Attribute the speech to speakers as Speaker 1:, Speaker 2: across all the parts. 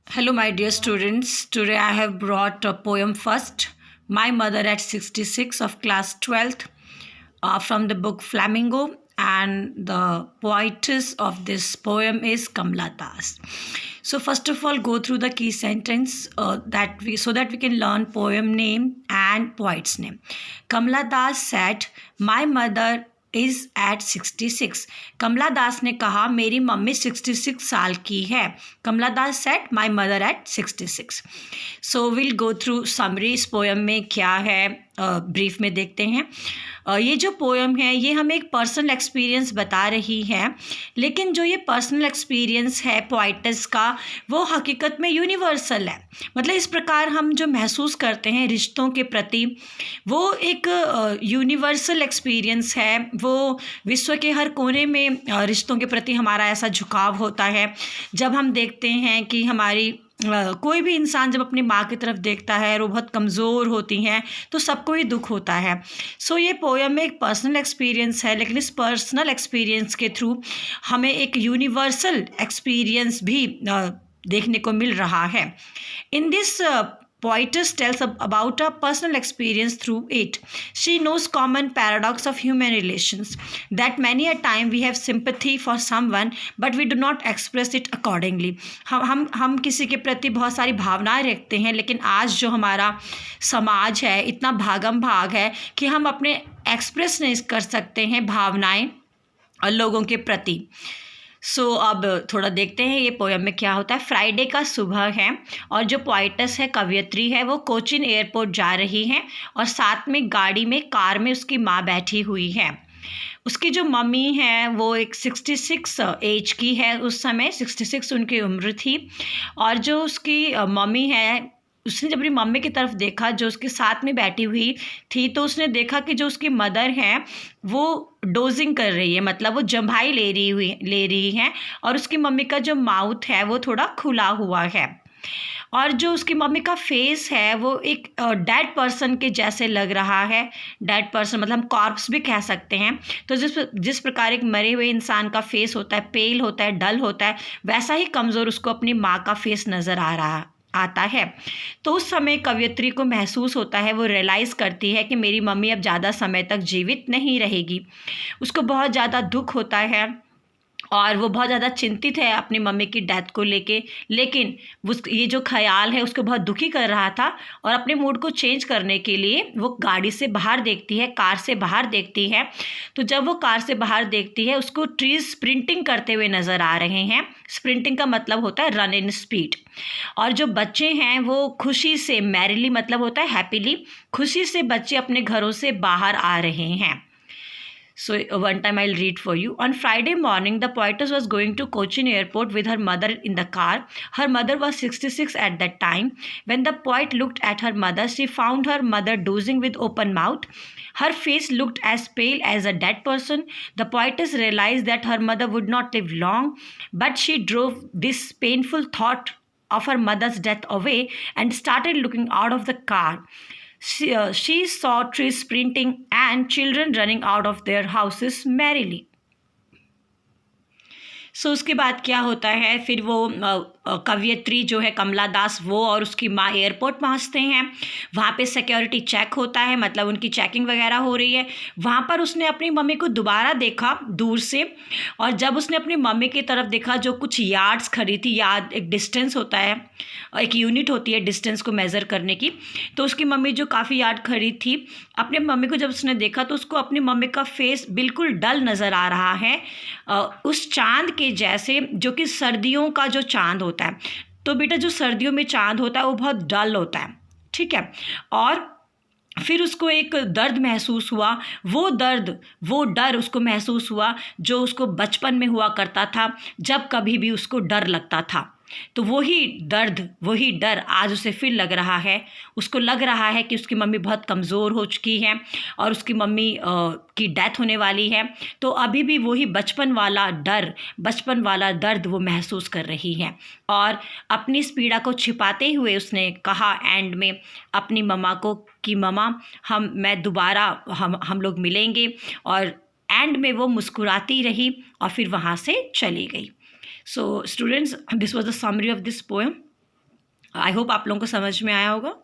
Speaker 1: Hello, my dear students. Today I have brought a poem first. My Mother at 66 of class 12th from the book Flamingo. And the poetess of this poem is Kamla Das. So first of all, go through the key sentence so that we can learn poem name and poet's name. Kamla Das said, "My mother is at 66." Kamala Das ने कहा मेरी mummy 66 साल की है. Kamala Das said my mother at 66. So will go through summary. इस poem में क्या है ब्रीफ में देखते हैं. ये जो पोएम है ये हमें एक पर्सनल एक्सपीरियंस बता रही है, लेकिन जो ये पर्सनल एक्सपीरियंस है पोइटस का वो हकीकत में यूनिवर्सल है. मतलब इस प्रकार हम जो महसूस करते हैं रिश्तों के प्रति वो एक यूनिवर्सल एक्सपीरियंस है. वो विश्व के हर कोने में रिश्तों के प्रति हमारा ऐसा झुकाव होता है. जब हम देखते हैं कि हमारी कोई भी इंसान जब अपनी माँ की तरफ देखता है और वो बहुत कमज़ोर होती हैं तो सबको ही दुख होता है. सो ये पोएम में एक पर्सनल एक्सपीरियंस है, लेकिन इस पर्सनल एक्सपीरियंस के थ्रू हमें एक यूनिवर्सल एक्सपीरियंस भी देखने को मिल रहा है. In this poetess tells about a personal experience through it. She knows common paradox of human relations, that many a time we have sympathy for someone but we do not express it accordingly. हम किसी के प्रति बहुत सारी भावनाएं रखते हैं, लेकिन आज जो हमारा समाज है इतना भागम भाग है कि हम अपने एक्सप्रेस नहीं कर सकते हैं भावनाएं लोगों के प्रति. सो अब थोड़ा देखते हैं ये पोएम में क्या होता है. फ्राइडे का सुबह है और जो पोइटस है कवयित्री है वो कोचिन एयरपोर्ट जा रही है और साथ में गाड़ी में कार में उसकी माँ बैठी हुई है. उसकी जो मम्मी है वो एक 66 एज की है. उस समय 66 उनकी उम्र थी. और जो उसकी मम्मी है उसने जब अपनी मम्मी की तरफ देखा जो उसके साथ में बैठी हुई थी तो उसने देखा कि जो उसकी मदर है वो डोजिंग कर रही है, मतलब वो जम्भाई ले रही है और उसकी मम्मी का जो माउथ है वो थोड़ा खुला हुआ है. और जो उसकी मम्मी का फेस है वो एक डेड पर्सन के जैसे लग रहा है. डेड पर्सन मतलब हम कॉर्प्स भी कह सकते हैं. तो जिस प्रकार एक मरे हुए इंसान का फेस होता है, पेल होता है, डल होता है, वैसा ही कमज़ोर उसको अपनी माँ का फेस नज़र आता है. तो उस समय कवयित्री को महसूस होता है, वो रियलाइज़ करती है कि मेरी मम्मी अब ज़्यादा समय तक जीवित नहीं रहेगी. उसको बहुत ज़्यादा दुख होता है और वो बहुत ज़्यादा चिंतित है अपनी मम्मी की डेथ को लेके. लेकिन ये जो ख्याल है उसको बहुत दुखी कर रहा था और अपने मूड को चेंज करने के लिए वो गाड़ी से बाहर देखती है, कार से बाहर देखती है. तो जब वो कार से बाहर देखती है उसको ट्रीज स्प्रिंटिंग करते हुए नज़र आ रहे हैं. स्प्रिंटिंग का मतलब होता है रन इन स्पीड. और जो बच्चे हैं वो खुशी से, मैरिली मतलब होता है हैप्पीली, खुशी से बच्चे अपने घरों से बाहर आ रहे हैं. So one time I'll read for you. On Friday morning, the poetess was going to Cochin airport with her mother in the car. Her mother was 66 at that time. When the poet looked at her mother, she found her mother dozing with open mouth. Her face looked as pale as a dead person. The poetess realized that her mother would not live long, but she drove this painful thought of her mother's death away and started looking out of the car. She saw trees sprinting and children running out of their houses merrily. सो उसके बाद क्या होता है, फिर वो कवयित्री जो है कमला दास वो और उसकी माँ एयरपोर्ट पहुँचते हैं. वहाँ पे सिक्योरिटी चेक होता है, मतलब उनकी चेकिंग वगैरह हो रही है. वहाँ पर उसने अपनी मम्मी को दोबारा देखा दूर से, और जब उसने अपनी मम्मी की तरफ देखा जो कुछ यार्ड्स खड़ी थी, यार्ड एक डिस्टेंस होता है, एक यूनिट होती है डिस्टेंस को मेज़र करने की. तो उसकी मम्मी जो काफ़ी यार्ड खड़ी थी, अपने मम्मी को जब उसने देखा तो उसको अपनी मम्मी का फेस बिल्कुल डल नज़र आ रहा है, उस चाँद के जैसे जो कि सर्दियों का जो चाँद होता है. तो बेटा जो सर्दियों में चाँद होता है वो बहुत डल होता है, ठीक है. और फिर उसको एक दर्द महसूस हुआ, वो डर उसको महसूस हुआ जो उसको बचपन में हुआ करता था जब कभी भी उसको डर लगता था. तो वही डर आज उसे फिर लग रहा है. उसको लग रहा है कि उसकी मम्मी बहुत कमज़ोर हो चुकी है और उसकी मम्मी की डेथ होने वाली है. तो अभी भी वही बचपन वाला दर्द वो महसूस कर रही है. और अपनी इस पीड़ा को छिपाते हुए उसने कहा एंड में अपनी मम्मा को कि मम्मा हम लोग मिलेंगे. और एंड में वो मुस्कुराती रही और फिर वहाँ से चली गई. So students, this was the summary of this poem. I hope आप लोगों को समझ में आया होगा।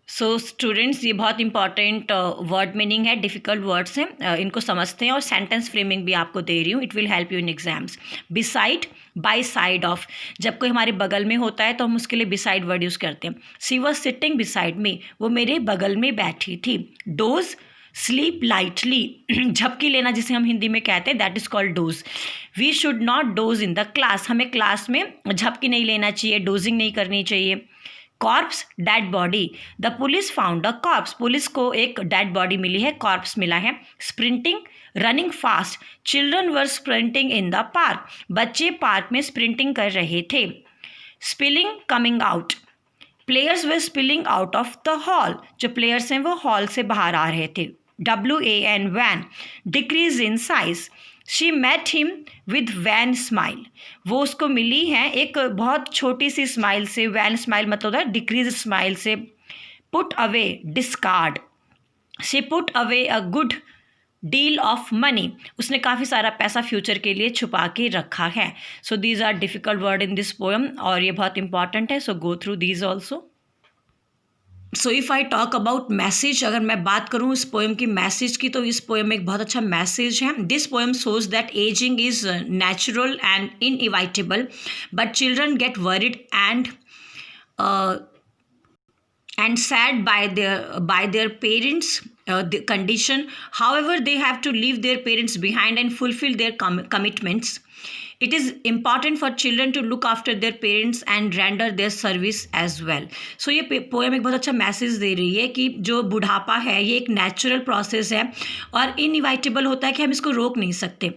Speaker 1: सो स्टूडेंट्स, ये बहुत इंपॉर्टेंट वर्ड मीनिंग है, डिफ़िकल्ट वर्ड्स हैं, इनको समझते हैं और सेंटेंस फ्रेमिंग भी आपको दे रही हूँ, it will help you in exams. Beside, by side of, जब कोई हमारे बगल में होता है तो हम उसके लिए बिसाइड वर्ड यूज़ करते हैं। She was sitting beside me, वो मेरे बगल में बैठी थी। डोज, स्लीप लाइटली, झपकी लेना जिसे हम हिंदी में कहते हैं, that is called doze. We should not doze in the class, हमें क्लास में झपकी नहीं लेना चाहिए, डोजिंग नहीं करनी चाहिए। Corpse, dead body, the police found a corpse, police को एक डेड बॉडी मिली है, कॉर्प्स मिला है। Sprinting, running fast, children were sprinting in the park, बच्चे पार्क में स्प्रिंटिंग कर रहे थे। Spilling, coming out, players were spilling out of the hall, जो प्लेयर्स हैं वो हॉल से बाहर आ रहे थे। WAN, wan, decrease in size, she met him with wan smile, वो उसको मिली है एक बहुत छोटी सी स्माइल से, वैन स्माइल मतलब होता है डिक्रीज स्माइल से। Put away, discard, she put away a good deal of money, उसने काफ़ी सारा पैसा फ्यूचर के लिए छुपा के रखा है। So these are difficult word in this poem और ये बहुत इंपॉर्टेंट है, so go through these also. So if I talk about message, अगर मैं बात करूँ इस पोएम की मैसेज की, तो इस पोएम में एक बहुत अच्छा मैसेज है। This poem shows that ageing is natural and inevitable, but children get worried and sad by their parents the condition. However, they have to leave their parents behind and fulfill their commitments. It is important for children to look after their parents and render their service as well. So ये poem एक बहुत अच्छा message दे रही है कि जो बुढ़ापा है ये एक नेचुरल प्रोसेस है और इनइवाइटेबल होता है कि हम इसको रोक नहीं सकते।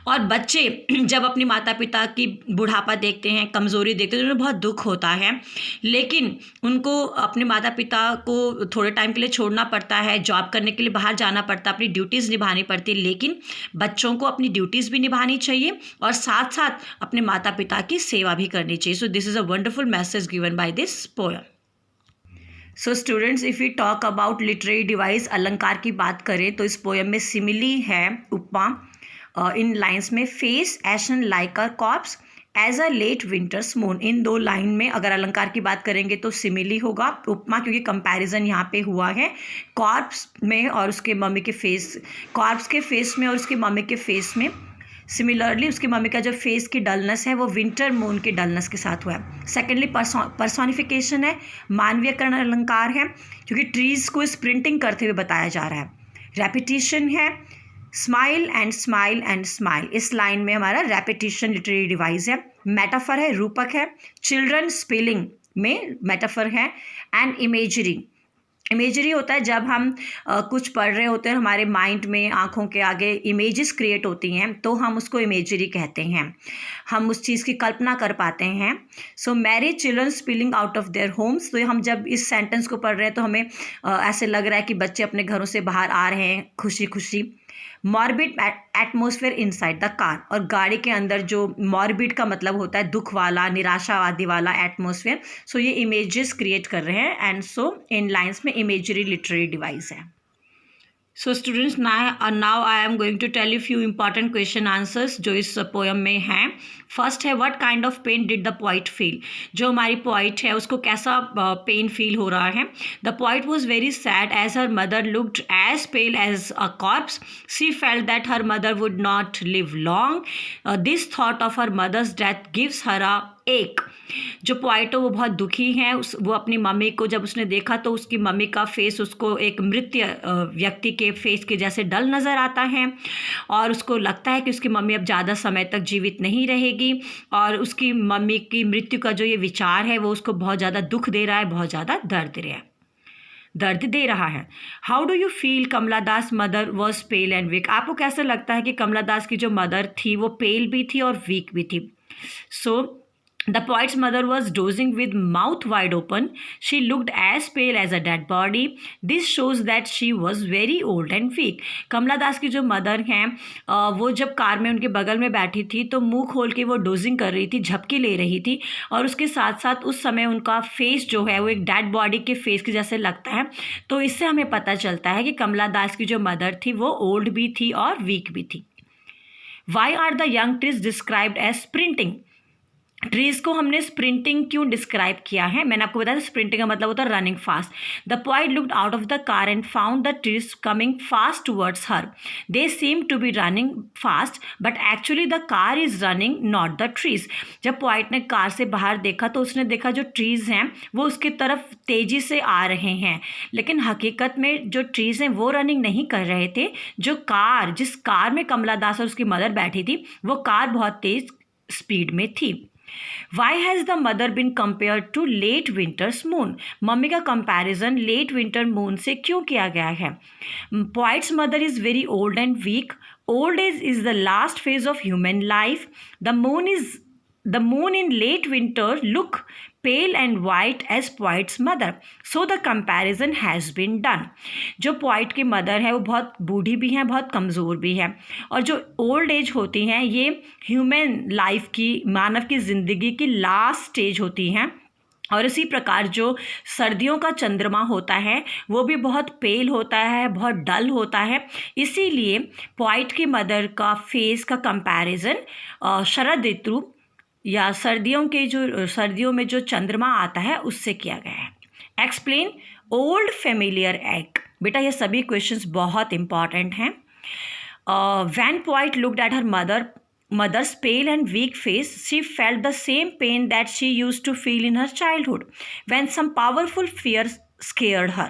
Speaker 1: और बच्चे जब अपने माता पिता की बुढ़ापा देखते हैं, कमज़ोरी देखते हैं, तो उन्हें बहुत दुख होता है, लेकिन उनको अपने माता पिता को थोड़े टाइम के लिए छोड़ना पड़ता है, जॉब करने के लिए बाहर जाना पड़ता है, अपनी ड्यूटीज़ निभानी पड़ती है, लेकिन बच्चों को अपनी ड्यूटीज़ भी निभानी चाहिए और साथ साथ अपने माता पिता की सेवा भी करनी चाहिए। So this is a wonderful message given by this poem. So students, if you talk about literary device, अलंकार की बात करें तो इस पोएम में सिमिली है, उपमा इन लाइन्स में, face ashen like a corpse as a late winter's moon, इन दो लाइन में अगर अलंकार की बात करेंगे तो सिमिली होगा, उपमा क्योंकि कंपैरिजन यहाँ पे हुआ है कॉर्प्स में और उसके मम्मी के फेस, कॉर्प्स के फेस में और उसके मम्मी के फेस में। सिमिलरली उसकी मम्मी का जो फेस की डलनेस है वो विंटर मून की डलनेस के साथ हुआ है। सेकेंडली पर्सोनिफिकेशन है, मानवीयकरण अलंकार है क्योंकि ट्रीज़ को स्प्रिंटिंग करते हुए बताया जा रहा है। रेपिटिशन है, smile and smile and smile, इस लाइन में हमारा रेपिटिशन लिटरेरी डिवाइस है। मेटाफर है, रूपक है। चिल्ड्रन स्पेलिंग में मेटाफर है। एंड इमेजरी, इमेजरी होता है जब हम कुछ पढ़ रहे होते हैं, हमारे माइंड में आँखों के आगे इमेजेस क्रिएट होती हैं तो हम उसको इमेजरी कहते हैं, हम उस चीज़ की कल्पना कर पाते हैं। So merry children spilling out of their homes, तो हम जब इस सेंटेंस को पढ़ रहे हैं तो हमें ऐसे लग रहा है कि बच्चे अपने घरों से बाहर आ रहे हैं खुशी खुशी। Morbid atmosphere inside the car, और गाड़ी के अंदर जो मॉर्बिड का मतलब होता है दुख वाला, निराशावादी वाला एटमोसफेयर, सो ये इमेजेस क्रिएट कर रहे हैं एंड सो इन लाइन्स में इमेजरी लिटरेरी डिवाइस है। So students, now I am going to tell you few important question answers जो इस पोएम में हैं। फर्स्ट है, what kind of pain did the poet feel, जो हमारी पोइट है उसको कैसा पेन फील हो रहा है। The poet was very sad as her mother looked as pale as a corpse, she felt that her mother would not live long, this thought of her mother's death gives her a ache. जो poet है वो बहुत दुखी है, वो अपनी mummy को जब उसने देखा तो उसकी मम्मी का फेस उसको एक मृत व्यक्ति के फेस के जैसे डल नज़र आता है और उसको लगता है कि उसकी मम्मी अब ज़्यादा समय तक जीवित नहीं रहेगी और उसकी मम्मी की मृत्यु का जो ये विचार है वो उसको बहुत ज़्यादा दुख दे रहा है, बहुत ज़्यादा दर्द दे रहा है। How do you feel Kamala Das mother was pale and weak, आपको कैसा लगता है कि कमला दास की जो मदर थी वो पेल भी थी और वीक भी थी। सो the poet's mother was dozing with mouth wide open. She looked as pale as a dead body. This shows that she was very old and weak. कमला दास की जो मदर हैं वो जब कार में उनके बगल में बैठी थी तो मुंह खोल के वो डोजिंग कर रही थी, झपकी ले रही थी और उसके साथ साथ उस समय उनका फेस जो है वो एक डेड बॉडी के फेस के जैसे लगता है। तो इससे हमें पता चलता है कि कमला दास की जो मदर थी वो ओल्ड भी थी और वीक भी थी। Why are the young trees described as sprinting? Trees को हमने स्प्रिंटिंग क्यों डिस्क्राइब किया है? मैंने आपको बताया स्प्रिंटिंग का मतलब होता है running fast. The poet looked out of the car and found the trees coming fast towards her. They seem to be running fast but actually the car is running, not the trees. जब poet ने car से बाहर देखा तो उसने देखा जो trees हैं वो उसकी तरफ तेजी से आ रहे हैं, लेकिन हकीकत में जो ट्रीज हैं वो रनिंग नहीं कर रहे थे. जिस कार में कमला दास और उसकी मदर बैठी थी वो कार बहुत तेज स्पीड में थी. Why has the mother been compared to late winter's moon? Mummy का कंपैरिजन लेट विंटर मून से क्यों किया गया है? Poet's mother is very old and weak. Old age is the last phase of human life. The moon in late winter look pale and white as poet's mother. So the comparison has been done. जो poet की mother है वो बहुत बूढ़ी भी हैं, बहुत कमज़ोर भी है, और जो ओल्ड एज होती हैं ये ह्यूमन लाइफ की, मानव की ज़िंदगी की लास्ट स्टेज होती हैं. और इसी प्रकार जो सर्दियों का चंद्रमा होता है वो भी बहुत पेल होता है, बहुत डल होता है. इसीलिए पोइट की मदर का फेस का कंपैरिजन शरद ऋतु या सर्दियों में जो चंद्रमा आता है उससे किया गया है. Explain old familiar egg. बेटा ये सभी क्वेश्चंस बहुत इंपॉर्टेंट हैं. When poet looked at her mother's pale and weak face, she felt the same pain that she used to feel in her childhood when some powerful fear scared her.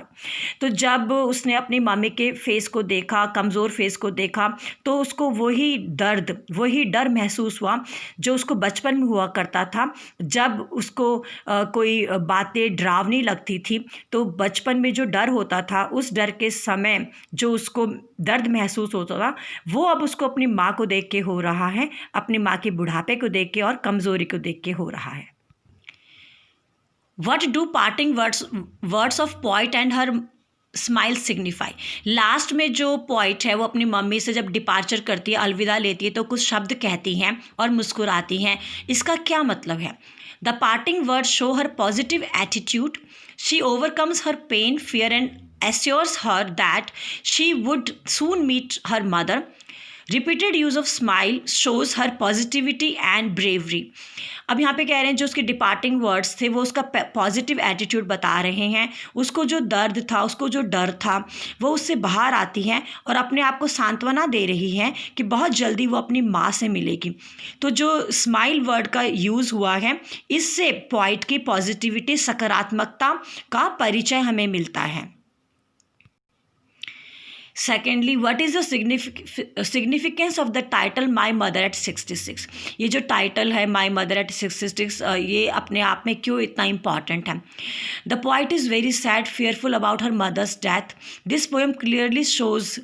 Speaker 1: तो जब उसने अपनी mummy के face को देखा, कमज़ोर face को देखा, तो उसको वही डर महसूस हुआ जो उसको बचपन में हुआ करता था. जब उसको कोई बातें डरावनी लगती थी तो बचपन में जो डर होता था उस डर के समय जो उसको दर्द महसूस होता था वो अब उसको अपनी माँ को देख के हो रहा है, अपनी माँ के बुढ़ापे को देख के और कमज़ोरी को देख के हो रहा है. What do parting words of poet and her smile signify. Last में जो पोइट है वो अपनी मम्मी से जब डिपार्चर करती है, अलविदा लेती है, तो कुछ शब्द कहती हैं और मुस्कुराती हैं. इसका क्या मतलब है? The parting word show her positive attitude. She overcomes her pain, fear and assures her that she would soon meet her mother. Repeated use of smile shows her positivity and bravery. अब यहाँ पे कह रहे हैं जो उसके departing words थे वो उसका पॉजिटिव एटीट्यूड बता रहे हैं. उसको जो दर्द था, उसको जो डर था वो उससे बाहर आती हैं और अपने आप को सांत्वना दे रही हैं कि बहुत जल्दी वो अपनी माँ से मिलेगी. तो जो स्माइल वर्ड का यूज़ हुआ है इससे पॉइंट की पॉजिटिविटी, सकारात्मकता का परिचय हमें मिलता है. Secondly, what is the significance of the title my mother at 66. ये जो टाइटल है माई मदर एट 66 ये अपने आप में क्यों इतना इम्पॉर्टेंट है? The poet is very sad, fearful about her mother's death. This poem clearly shows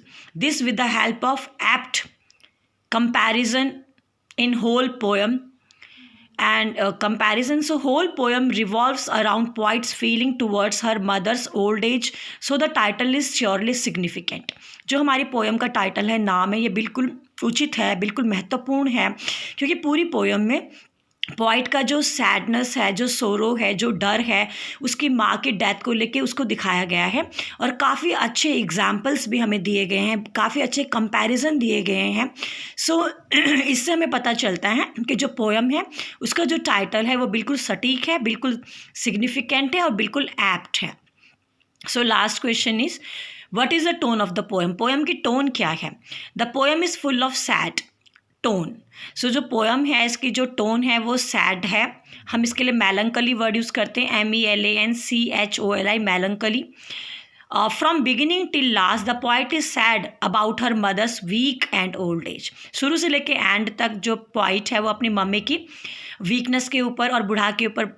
Speaker 1: this with the help of apt comparison in whole poem. And comparison, so whole poem revolves around poet's feeling towards her mother's old age. So the title is surely significant. जो हमारी poem का title है, नाम है, ये बिल्कुल उचित है, बिल्कुल महत्वपूर्ण है, क्योंकि पूरी पोएम में पोइट का जो सैडनेस है, जो सोरो है, जो डर है, उसकी माँ के डेथ को लेके उसको दिखाया गया है. और काफ़ी अच्छे एग्जाम्पल्स भी हमें दिए गए हैं, काफ़ी अच्छे कंपैरिजन दिए गए हैं. सो इससे हमें पता चलता है कि जो पोएम है उसका जो टाइटल है वो बिल्कुल सटीक है, बिल्कुल सिग्निफिकेंट है और बिल्कुल एप्ट है. So last question is what is the tone of the poem. Poem की टोन क्या है? The poem is full of sad tone. So जो पोएम है इसकी जो टोन है वो सैड है. हम इसके लिए मेलंकली वर्ड यूज़ करते हैं, MELANCHOLI, melancholy. From beginning till last the poet is sad about her mother's weak and old age. शुरू से लेके एंड तक जो पोइट है वो अपनी मम्मी की वीकनेस के ऊपर और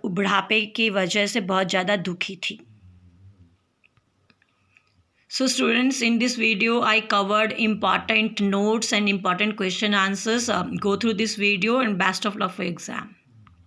Speaker 1: बुढ़ापे की वजह से बहुत ज़्यादा दुखी थी. So students, in this video I covered important notes and important question answers. Go through this video and best of luck for exam.